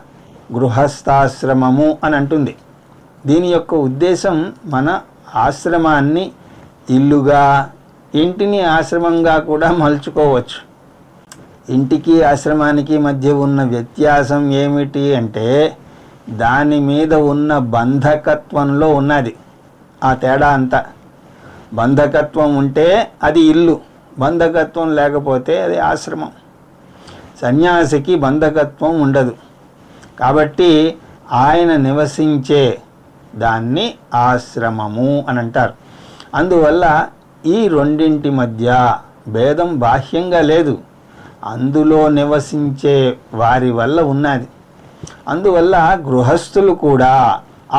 గృహస్థాశ్రమము అని అంటుంది. దీని యొక్క ఉద్దేశం మన ఆశ్రమాన్ని ఇల్లుగా, ఇంటిని ఆశ్రమంగా కూడా మలుచుకోవచ్చు. ఇంటికి ఆశ్రమానికి మధ్య ఉన్న వ్యత్యాసం ఏమిటి అంటే దాని మీద ఉన్న బంధకత్వంలో ఉన్నది ఆ తేడా అంతా. బంధకత్వం ఉంటే అది ఇల్లు, బంధకత్వం లేకపోతే అది ఆశ్రమం. సన్యాసికి బంధకత్వం ఉండదు కాబట్టి ఆయన నివసించే దాన్ని ఆశ్రమము అని అంటారు. అందువల్ల ఈ రెండింటి మధ్య భేదం బాహ్యంగా లేదు, అందులో నివసించే వారి వల్ల ఉన్నది. అందువల్ల గృహస్థులు కూడా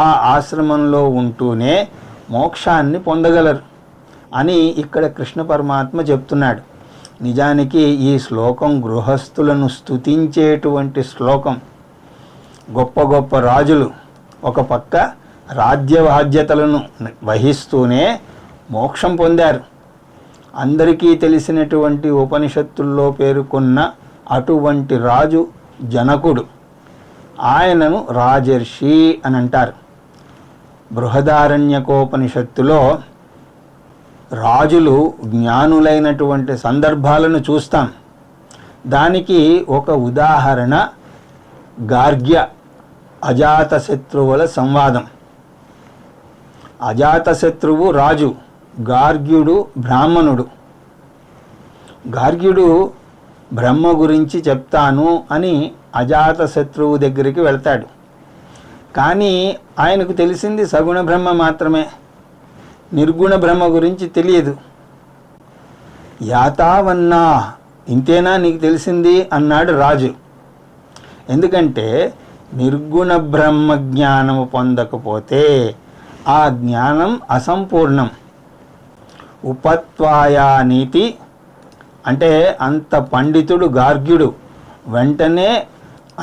ఆ ఆశ్రమంలో ఉంటూనే మోక్షాన్ని పొందగలరు అని ఇక్కడ కృష్ణ పరమాత్మ చెప్తున్నాడు. నిజానికి ఈ శ్లోకం గృహస్థులను స్తుతించేటువంటి శ్లోకం. గొప్ప గొప్ప రాజులు ఒక పక్క రాజ్య బాధ్యతలను వహిస్తూనే మోక్షం పొందారు. అందరికీ తెలిసినటువంటి ఉపనిషత్తుల్లో పేర్కొన్న అటువంటి రాజు జనకుడు. ఆయనను రాజర్షి అని అంటారు. బృహదారణ్యకోపనిషత్తులో రాజులు జ్ఞానులైనటువంటి సందర్భాలను చూస్తాం. దానికి ఒక ఉదాహరణ గార్గ్య అజాతశత్రువుల సంవాదం. అజాతశత్రువు రాజు, గార్గ్యుడు బ్రాహ్మణుడు. గార్గ్యుడు బ్రహ్మ గురించి చెప్తాను అని అజాతశత్రువు దగ్గరికి వెళ్తాడు. కానీ ఆయనకు తెలిసింది సగుణ బ్రహ్మ మాత్రమే, నిర్గుణ బ్రహ్మ గురించి తెలియదు. యాతావన్నా, ఇంతేనా నీకు తెలిసింది అన్నాడు రాజు. ఎందుకంటే నిర్గుణ బ్రహ్మ జ్ఞానము పొందకపోతే ఆ జ్ఞానం అసంపూర్ణం. ఉపత్వాయా నీతి అంటే అంత పండితుడు గార్గ్యుడు వెంటనే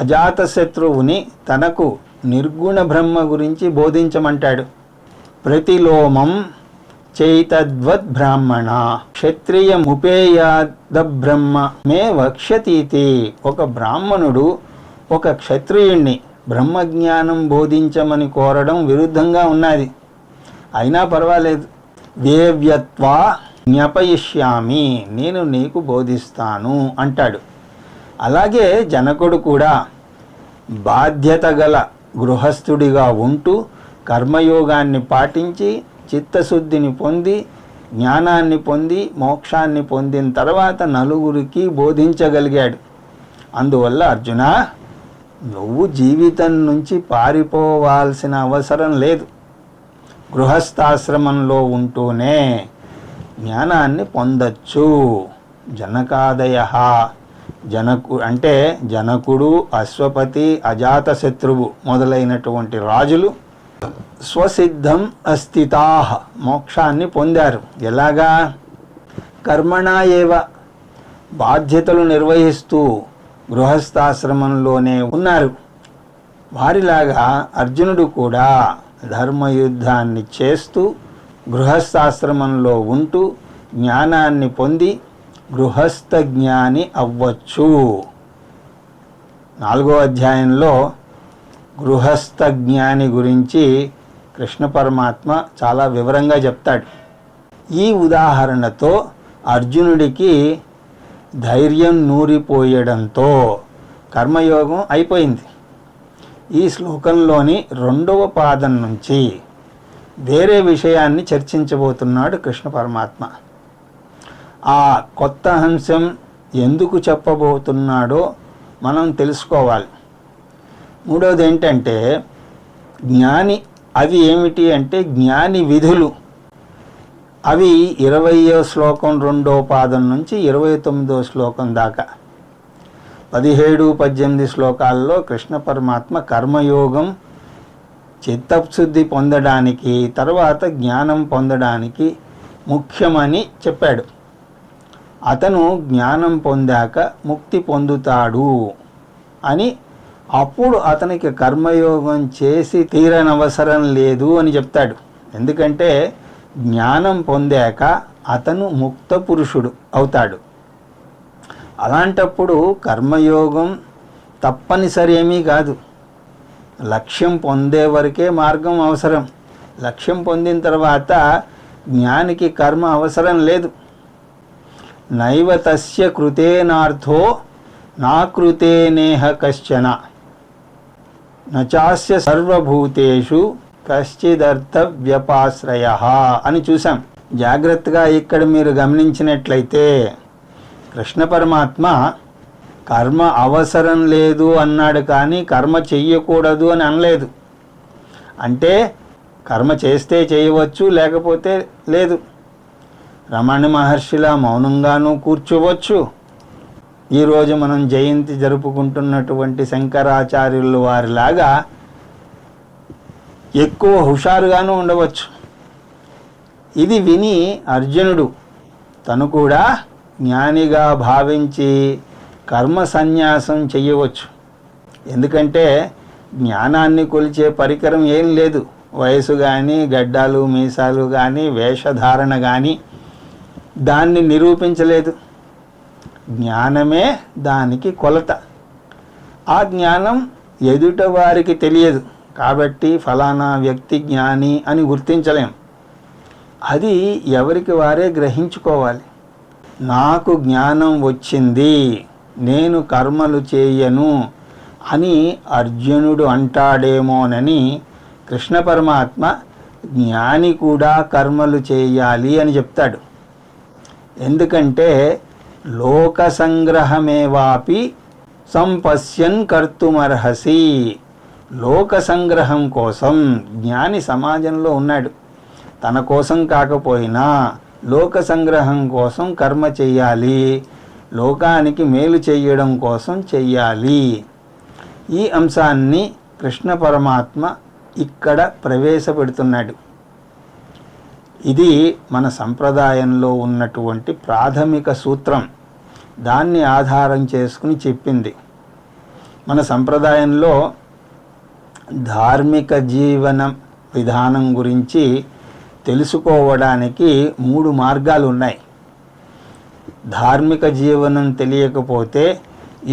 అజాతశత్రువుని తనకు నిర్గుణ బ్రహ్మ గురించి బోధించమంటాడు. ప్రతిలోమం చైతద్వద్ బ్రాహ్మణ క్షత్రియముపేయాద బ్రహ్మ మే వక్ష్యతీతి. ఒక బ్రాహ్మణుడు ఒక క్షత్రియుణ్ణి బ్రహ్మజ్ఞానం బోధించమని కోరడం విరుద్ధంగా ఉన్నది. అయినా పర్వాలేదు, దేవ్యత్వా జ్ఞాపయిష్యామి, నేను నీకు బోధిస్తాను అంటాడు. అలాగే జనకుడు కూడా బాధ్యత గల గృహస్థుడిగా ఉంటూ కర్మయోగాన్ని పాటించి చిత్తశుద్ధిని పొంది జ్ఞానాన్ని పొంది మోక్షాన్ని పొందిన తర్వాత నలుగురికి బోధించగలిగాడు. అందువల్ల అర్జున, నువ్వు జీవితం నుంచి పారిపోవాల్సిన అవసరం లేదు. గృహస్థాశ్రమంలో ఉంటూనే జ్ఞానాన్ని పొందచ్చు. జనకాదయ, జనకుడు, అశ్వపతి, అజాతశత్రువు మొదలైనటువంటి రాజులు స్వసిద్ధం అస్థితా మోక్షాన్ని పొందారు. ఎలాగా? కర్మణా ఏవ, బాధ్యతలు నిర్వహిస్తూ గృహస్థాశ్రమంలోనే ఉన్నారు. వారిలాగా అర్జునుడు కూడా ధర్మయుద్ధాన్ని చేస్తూ గృహస్థాశ్రమంలో ఉంటూ జ్ఞానాన్ని పొంది గృహస్థ జ్ఞాని అవ్వచ్చు. 4వ అధ్యాయంలో గృహస్థ జ్ఞాని గురించి కృష్ణ పరమాత్మ చాలా వివరంగా చెప్తాడు. ఈ ఉదాహరణతో అర్జునుడికి ధైర్యం నూరిపోయడంతో కర్మయోగం అయిపోయింది. ఈ శ్లోకంలోని 2వ పాదం నుంచి వేరే విషయాన్ని చర్చించబోతున్నాడు కృష్ణ పరమాత్మ. ఆ కొత్త అంశం ఎందుకు చెప్పబోతున్నాడో మనం తెలుసుకోవాలి. 3వది ఏంటంటే జ్ఞాని. అవి ఏమిటి అంటే జ్ఞాని విధులు. అవి 20వ శ్లోకం 2వ పాదం నుంచి 29వ శ్లోకం దాకా 17-18 శ్లోకాల్లో కృష్ణ పరమాత్మ కర్మయోగం చిత్తశుద్ధి పొందడానికి, తర్వాత జ్ఞానం పొందడానికి ముఖ్యమని చెప్పాడు. అతను జ్ఞానం పొందాక ముక్తి పొందుతాడు అని, అప్పుడు అతనికి కర్మయోగం చేసి తీరనవసరం లేదు అని చెప్తాడు. ఎందుకంటే జ్ఞానం పొందాక అతను ముక్త పురుషుడు అవుతాడు. అలాంటప్పుడు కర్మయోగం తప్పనిసరి ఏమీ కాదు. లక్ష్యం పొందే వరకే మార్గం అవసరం. లక్ష్యం పొందిన తర్వాత జ్ఞానికి కర్మ అవసరం లేదు. నైవ తస్య కృతేనార్థో నా కృతేనేహ కశ్చన నచాస్య సర్వభూతేషు కశ్చిదర్థ వ్యపాశ్రయ అని చూసాం. జాగ్రత్తగా ఇక్కడ మీరు గమనించినట్లయితే కృష్ణ పరమాత్మ కర్మ అవసరం లేదు అన్నాడు, కానీ కర్మ చెయ్యకూడదు అని అనలేదు. అంటే కర్మ చేస్తే చేయవచ్చు, లేకపోతే లేదు. రమణ మహర్షిలా మౌనంగానూ కూర్చోవచ్చు, ఈరోజు మనం జయంతి జరుపుకుంటున్నటువంటి శంకరాచార్యుల వారిలాగా ఎక్కువ హుషారుగాను ఉండవచ్చు. ఇది విని అర్జునుడు తను కూడా జ్ఞానిగా భావించి కర్మ సన్యాసం చెయ్యవచ్చు. ఎందుకంటే జ్ఞానాన్ని కొలిచే పరికరం ఏం లేదు. వయసు కానీ, గడ్డాలు మీసాలు కానీ, వేషధారణ కానీ దాన్ని నిరూపించలేదు. జ్ఞానమే దానికి కొలత. ఆ జ్ఞానం ఎదుట వారికి తెలియదు కాబట్టి ఫలానా వ్యక్తి జ్ఞాని అని గుర్తించలేం. అది ఎవరికి వారే గ్రహించుకోవాలి. నాకు జ్ఞానం వచ్చింది, నేను కర్మలు చేయను అని అర్జునుడు అంటాడేమోనని కృష్ణ పరమాత్మ జ్ఞాని కూడా కర్మలు చేయాలి అని చెప్తాడు. ఎందుకంటే లోక సంగ్రహమేవాపి సంపశ్యన్ కర్తుమర్హసి. లోక సంగ్రహం కోసం జ్ఞాని సమాజంలో ఉన్నాడు. తన కోసం కాకపోయినా లోక సంగ్రహం కోసం కర్మ చెయ్యాలి, లోకానికి మేలు చేయడం కోసం చెయ్యాలి. ఈ అంశాన్ని కృష్ణ పరమాత్మ ఇక్కడ ప్రవేశపెడుతున్నాడు. ఇది మన సంప్రదాయంలో ఉన్నటువంటి ప్రాథమిక సూత్రం. దాన్ని ఆధారం చేసుకుని చెప్పింది. మన సంప్రదాయంలో ధార్మిక జీవన విధానం గురించి తెలుసుకోవడానికి 3 మార్గాలు ఉన్నాయి. ధార్మిక జీవనం తెలియకపోతే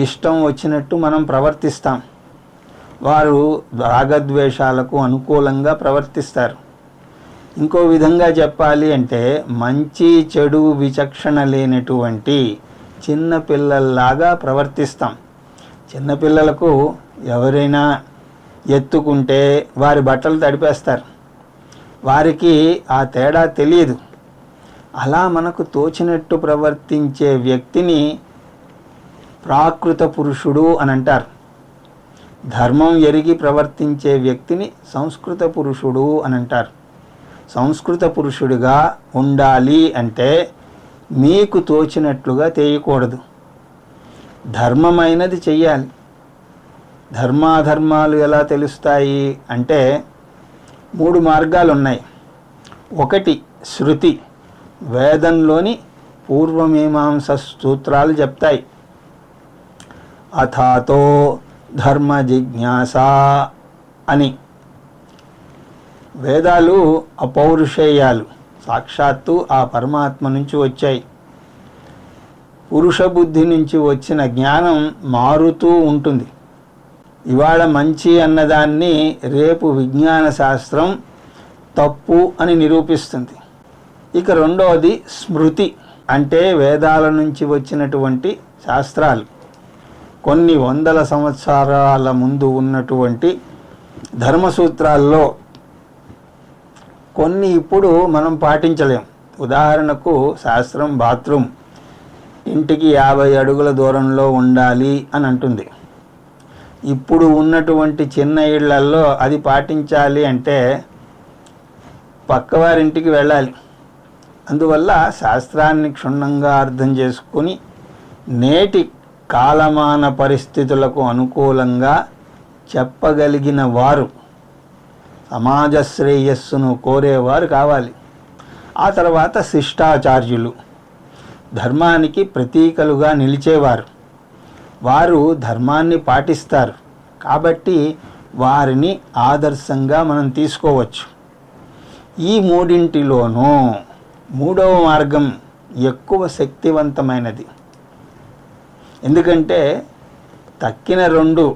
ఇష్టం వచ్చినట్టు మనం ప్రవర్తిస్తాం. వారు రాగద్వేషాలకు అనుకూలంగా ప్రవర్తిస్తారు. ఇంకో విధంగా చెప్పాలి అంటే మంచి చెడు విచక్షణ లేనటువంటి చిన్నపిల్లల్లాగా ప్రవర్తిస్తాం. చిన్నపిల్లలకు ఎవరైనా ఎత్తుకుంటే వారి బట్టలు తడిపేస్తారు. వారికి ఆ తేడా తెలియదు. అలా మనకు తోచినట్టు ప్రవర్తించే వ్యక్తిని ప్రాకృత పురుషుడు అని అంటారు. ధర్మం ఎరిగి ప్రవర్తించే వ్యక్తిని సంస్కృత పురుషుడు అని అంటారు. సంస్కృత పురుషుడిగా ఉండాలి అంటే మీకు తోచినట్లుగా చేయకూడదు. ధర్మమైనది చెయ్యాలి. ధర్మాధర్మాలు ఎలా తెలుస్తాయి అంటే 3 మార్గాలు ఉన్నాయి. ఒకటి శృతి. వేదంలోని పూర్వమీమాంస సూత్రాలు చెప్తాయి. అథాతో ధర్మ జిజ్ఞాస అని. వేదాలు అపౌరుషేయాలు, సాక్షాత్తు ఆ పరమాత్మ నుంచి వచ్చాయి. పురుష బుద్ధి నుంచి వచ్చిన జ్ఞానం మారుతూ ఉంటుంది. ఇవాళ మంచి అన్నదాన్ని రేపు విజ్ఞాన శాస్త్రం తప్పు అని నిరూపిస్తుంది. ఇక రెండవది స్మృతి. అంటే వేదాల నుంచి వచ్చినటువంటి శాస్త్రాలు కొన్ని వందల సంవత్సరాల ముందు ఉన్నటువంటి ధర్మసూత్రాల్లో కొన్ని ఇప్పుడు మనం పాటించలేం. ఉదాహరణకు శాస్త్రం బాత్రూమ్ ఇంటికి 50 అడుగుల దూరంలో ఉండాలి అని అంటుంది. ఇప్పుడు ఉన్నటువంటి చిన్న ఇళ్లల్లో అది పాటించాలి అంటే పక్కవారింటికి వెళ్ళాలి. అందువల్ల శాస్త్రాన్ని క్షుణ్ణంగా అర్థం చేసుకుని నేటి కాలమాన పరిస్థితులకు అనుకూలంగా చెప్పగలిగిన వారు, సమాజ శ్రేయస్సును కోరేవారు కావాలి. ఆ తర్వాత శిష్టాచార్యులు, ధర్మానికి ప్రతీకలుగా నిలిచేవారు. వారు ధర్మాన్ని పాటిస్తారు కాబట్టి వారిని ఆదర్శంగా మనం తీసుకోవచ్చు. ఈ మూడింటిలోనూ 3వ మార్గం ఎక్కువ శక్తివంతమైనది. ఎందుకంటే తక్కిన 2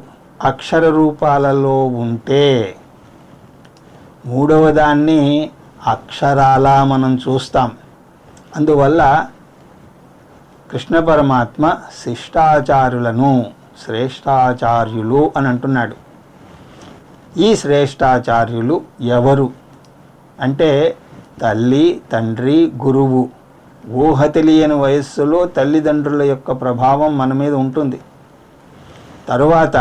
అక్షర రూపాలలో ఉంటే 3వ దాన్ని అక్షరాలా మనం చూస్తాం. అందువల్ల కృష్ణ పరమాత్మ శిష్టాచారులను శ్రేష్టాచార్యులు అని అంటున్నాడు. ఈ శ్రేష్టాచార్యులు ఎవరు అంటే తల్లి, తండ్రి, గురువు. ఊహ తెలియని వయస్సులో తల్లిదండ్రుల యొక్క ప్రభావం మన మీద ఉంటుంది. తరువాత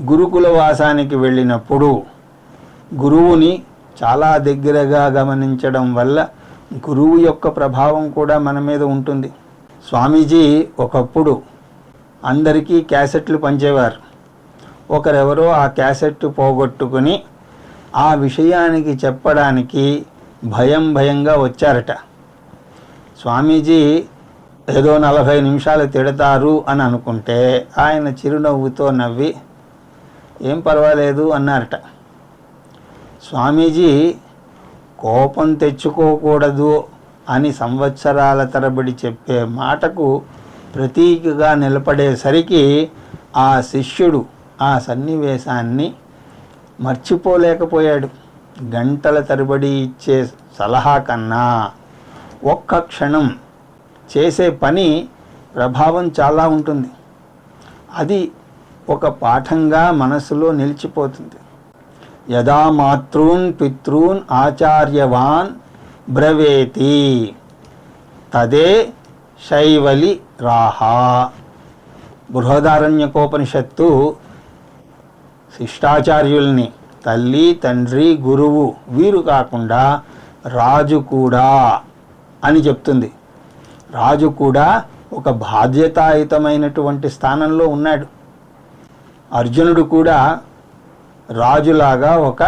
గురుకుల వాసానికి వెళ్ళినప్పుడు గురువుని చాలా దగ్గరగా గమనించడం వల్ల గురువు యొక్క ప్రభావం కూడా మన మీద ఉంటుంది. స్వామీజీ ఒకప్పుడు అందరికీ క్యాసెట్లు పంచేవారు. ఒకరెవరో ఆ క్యాసెట్ పోగొట్టుకుని ఆ విషయానికి చెప్పడానికి భయంగా వచ్చారట. స్వామీజీ ఏదో 40 నిమిషాలు తిడతారు అని అనుకుంటే ఆయన చిరునవ్వుతో నవ్వి ఏం పర్వాలేదు అన్నారట. స్వామీజీ కోపం తెచ్చుకోకూడదు అని సంవత్సరాల తరబడి చెప్పే మాటకు ప్రతీకగా నిలబడేసరికి ఆ శిష్యుడు ఆ సన్నివేశాన్ని మర్చిపోలేకపోయాడు. గంటల తరబడి ఇచ్చే సలహా కన్నా ఒక్క క్షణం చేసే పని ప్రభావం చాలా ఉంటుంది. అది ఒక పాఠంగా మనసులో నిలిచిపోతుంది. యదా మాతృన్ పితృన్ ఆచార్యవాన్ బ్రవేతి తదే శైవలి రాహా. బృహదారణ్యకోపనిషత్తు శిష్టాచార్యుల్ని తల్లి తండ్రి గురువు వీరు కాకుండా రాజు కూడా అని చెప్తుంది. రాజు కూడా ఒక బాధ్యతాయుతమైనటువంటి స్థానంలో ఉన్నాడు. అర్జునుడు కూడా రాజులాగా ఒక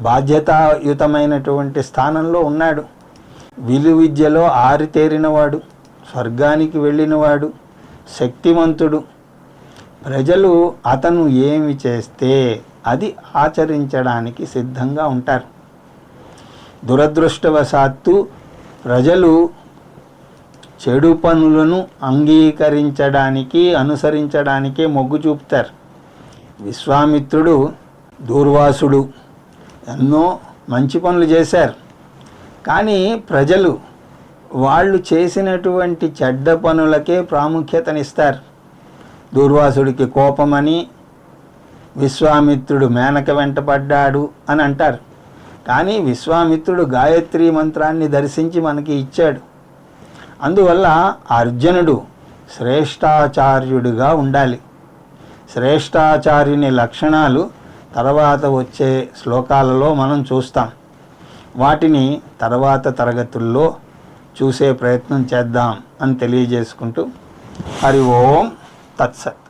బాధ్యతాయుతమైనటువంటి స్థానంలో ఉన్నాడు. విలువిద్యలో ఆరితేరినవాడు, స్వర్గానికి వెళ్ళినవాడు, శక్తిమంతుడు. ప్రజలు అతను ఏమి చేస్తే అది ఆచరించడానికి సిద్ధంగా ఉంటారు. దురదృష్టవశాత్తు ప్రజలు చెడు పనులను అంగీకరించడానికి అనుసరించడానికే మొగ్గు చూపుతారు. విశ్వామిత్రుడు దూర్వాసుడు ఎన్నో మంచి పనులు చేశారు. కానీ ప్రజలు వాళ్ళు చేసినటువంటి చెడ్డ పనులకే ప్రాముఖ్యతనిస్తారు. దూర్వాసుడికి కోపమని విశ్వామిత్రుడు మేనక వెంటపడ్డాడు అని అంటారు. కానీ విశ్వామిత్రుడు గాయత్రీ మంత్రాన్ని దర్శించి మనకి ఇచ్చాడు. అందువల్ల అర్జునుడు శ్రేష్టాచార్యుడిగా ఉండాలి. శ్రేష్టాచార్యుని లక్షణాలు తర్వాత వచ్చే శ్లోకాలలో మనం చూస్తాం. వాటిని తర్వాత తరగతుల్లో చూసే ప్రయత్నం చేద్దాం అని తెలియజేసుకుంటూ హరి ఓం తత్సత్.